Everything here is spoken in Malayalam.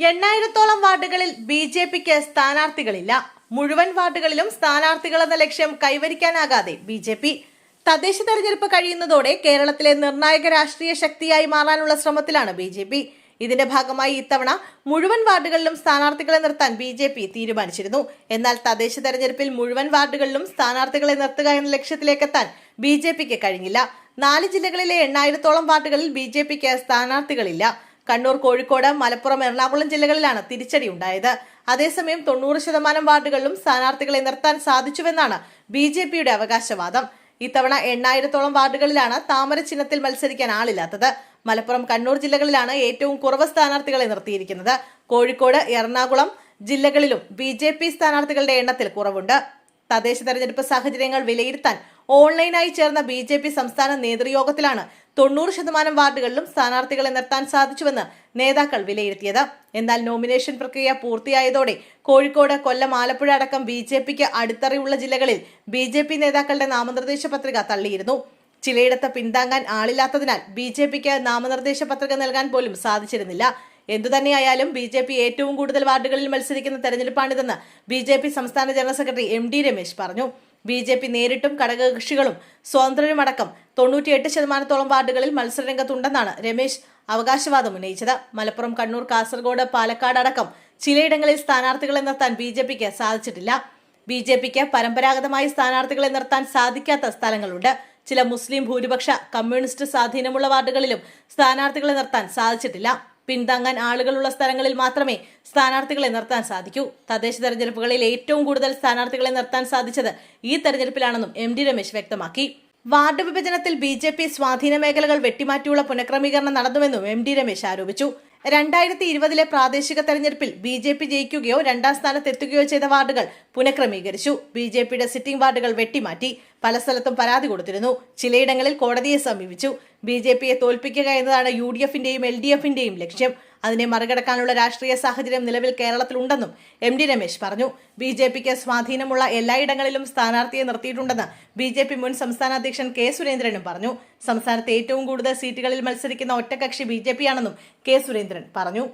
8,000-ഓളം വാർഡുകളിൽ ബി.ജെ.പിക്ക് സ്ഥാനാർത്ഥികളില്ല. മുഴുവൻ വാർഡുകളിലും സ്ഥാനാർത്ഥികളെന്ന ലക്ഷ്യം കൈവരിക്കാനാകാതെ ബി.ജെ.പി. തദ്ദേശ തെരഞ്ഞെടുപ്പ് കഴിയുന്നതോടെ കേരളത്തിലെ നിർണായക രാഷ്ട്രീയ ശക്തിയായി മാറാനുള്ള ശ്രമത്തിലാണ് ബി.ജെ.പി. ഇതിന്റെ ഭാഗമായി ഇത്തവണ മുഴുവൻ വാർഡുകളിലും സ്ഥാനാർത്ഥികളെ നിർത്താൻ ബി.ജെ.പി. തീരുമാനിച്ചിരുന്നു. എന്നാൽ തദ്ദേശ തെരഞ്ഞെടുപ്പിൽ മുഴുവൻ വാർഡുകളിലും സ്ഥാനാർത്ഥികളെ നിർത്തുക എന്ന ലക്ഷ്യത്തിലേക്കെത്താൻ ബി.ജെ.പിക്ക് കഴിഞ്ഞില്ല. 4 ജില്ലകളിലെ 8,000-ഓളം വാർഡുകളിൽ ബി.ജെ.പിക്ക് സ്ഥാനാർത്ഥികളില്ല. കണ്ണൂർ, കോഴിക്കോട്, മലപ്പുറം, എറണാകുളം ജില്ലകളിലാണ് തിരിച്ചടി ഉണ്ടായത്. അതേസമയം 90% വാർഡുകളിലും സ്ഥാനാർത്ഥികളെ നിർത്താൻ സാധിച്ചുവെന്നാണ് ബി.ജെ.പിയുടെ അവകാശവാദം. ഇത്തവണ 8,000-ഓളം വാർഡുകളിലാണ് താമര ചിഹ്നത്തിൽ മത്സരിക്കാൻ ആളില്ലാത്തത്. മലപ്പുറം, കണ്ണൂർ ജില്ലകളിലാണ് ഏറ്റവും കുറവ് സ്ഥാനാർത്ഥികളെ നിർത്തിയിരിക്കുന്നത്. കോഴിക്കോട്, എറണാകുളം ജില്ലകളിലും ബി.ജെ.പി. സ്ഥാനാർത്ഥികളുടെ എണ്ണത്തിൽ കുറവുണ്ട്. തദ്ദേശ തെരഞ്ഞെടുപ്പ് സാഹചര്യങ്ങൾ വിലയിരുത്താൻ ഓൺലൈനായി ചേർന്ന ബി.ജെ.പി. സംസ്ഥാന നേതൃയോഗത്തിലാണ് 90% വാർഡുകളിലും സ്ഥാനാർത്ഥികളെ നിർത്താൻ സാധിച്ചുവെന്ന് നേതാക്കൾ വിലയിരുത്തിയത്. എന്നാൽ നോമിനേഷൻ പ്രക്രിയ പൂർത്തിയായതോടെ കോഴിക്കോട്, കൊല്ലം, ആലപ്പുഴ അടക്കം ബി.ജെ.പിക്ക് അടിത്തറയുള്ള ജില്ലകളിൽ ബി.ജെ.പി. നേതാക്കളുടെ നാമനിർദ്ദേശ പത്രിക തള്ളിയിരുന്നു. ചിലയിടത്ത് പിന്താങ്ങാൻ ആളില്ലാത്തതിനാൽ ബി.ജെ.പിക്ക് നാമനിർദ്ദേശ പത്രിക നൽകാൻ പോലും സാധിച്ചിരുന്നില്ല. എന്തുതന്നെയായാലും ബി.ജെ.പി. ഏറ്റവും കൂടുതൽ വാർഡുകളിൽ മത്സരിക്കുന്ന തെരഞ്ഞെടുപ്പാണിതെന്ന് ബി.ജെ.പി. സംസ്ഥാന ജനറൽ സെക്രട്ടറി എം.ടി. രമേശ് പറഞ്ഞു. ബി.ജെ.പി. നേരിട്ടും ഘടകകക്ഷികളും സ്വതന്ത്രരുമടക്കം 98% വാർഡുകളിൽ മത്സരരംഗത്തുണ്ടെന്നാണ് രമേശ് അവകാശവാദം ഉന്നയിച്ചത്. മലപ്പുറം, കണ്ണൂർ, കാസർഗോഡ്, പാലക്കാട് അടക്കം ചിലയിടങ്ങളിൽ സ്ഥാനാർത്ഥികളെ നിർത്താൻ ബി.ജെ.പിക്ക് സാധിച്ചിട്ടില്ല. ബി.ജെ.പിക്ക് പരമ്പരാഗതമായി സ്ഥാനാർത്ഥികളെ നിർത്താൻ സാധിക്കാത്ത സ്ഥലങ്ങളുണ്ട്. ചില മുസ്ലിം ഭൂരിപക്ഷ കമ്മ്യൂണിസ്റ്റ് സ്വാധീനമുള്ള വാർഡുകളിലും സ്ഥാനാർത്ഥികളെ നിർത്താൻ സാധിച്ചിട്ടില്ല. പിന്താങ്ങാൻ ആളുകളുള്ള സ്ഥലങ്ങളിൽ മാത്രമേ സ്ഥാനാർത്ഥികളെ നിർത്താൻ സാധിക്കൂ. തദ്ദേശ തെരഞ്ഞെടുപ്പുകളിൽ ഏറ്റവും കൂടുതൽ സ്ഥാനാർത്ഥികളെ നിർത്താൻ സാധിച്ചത് ഈ തെരഞ്ഞെടുപ്പിലാണെന്നും എം.ടി. രമേശ് വ്യക്തമാക്കി. വാർഡ് വിഭജനത്തിൽ ബി.ജെ.പി. സ്വാധീന മേഖലകൾ വെട്ടിമാറ്റിയുള്ള പുനഃക്രമീകരണം നടന്നുവെന്നും എം.ടി. രമേശ് ആരോപിച്ചു. 2020 പ്രാദേശിക തെരഞ്ഞെടുപ്പിൽ ബി.ജെ.പി. ജയിക്കുകയോ 2ാം സ്ഥാനത്ത് എത്തുകയോ ചെയ്ത വാർഡുകൾ പുനഃക്രമീകരിച്ചു. ബി.ജെ.പിയുടെ സിറ്റിംഗ് വാർഡുകൾ വെട്ടിമാറ്റി. പല സ്ഥലത്തും പരാതി കൊടുത്തിരുന്നു. ചിലയിടങ്ങളിൽ കോടതിയെ സമീപിച്ചു. ബി.ജെ.പിയെ തോൽപ്പിക്കുക എന്നതാണ് യു.ഡി.എഫിന്റെയും എൽ.ഡി.എഫിന്റെയും ലക്ഷ്യം. അതിനെ മറികടക്കാനുള്ള രാഷ്ട്രീയ സാഹചര്യം നിലവിൽ കേരളത്തിലുണ്ടെന്നും എം.ടി. രമേശ് പറഞ്ഞു. ബി.ജെ.പിക്ക് സ്വാധീനമുള്ള എല്ലായിടങ്ങളിലും സ്ഥാനാർത്ഥിയെ നിർത്തിയിട്ടുണ്ടെന്ന് ബി.ജെ.പി. മുൻ സംസ്ഥാന അധ്യക്ഷൻ കെ. സുരേന്ദ്രനും പറഞ്ഞു. സംസ്ഥാനത്ത് ഏറ്റവും കൂടുതൽ സീറ്റുകളിൽ മത്സരിക്കുന്ന ഒറ്റക്കക്ഷി ബി.ജെ.പിയാണെന്നും കെ. സുരേന്ദ്രൻ പറഞ്ഞു.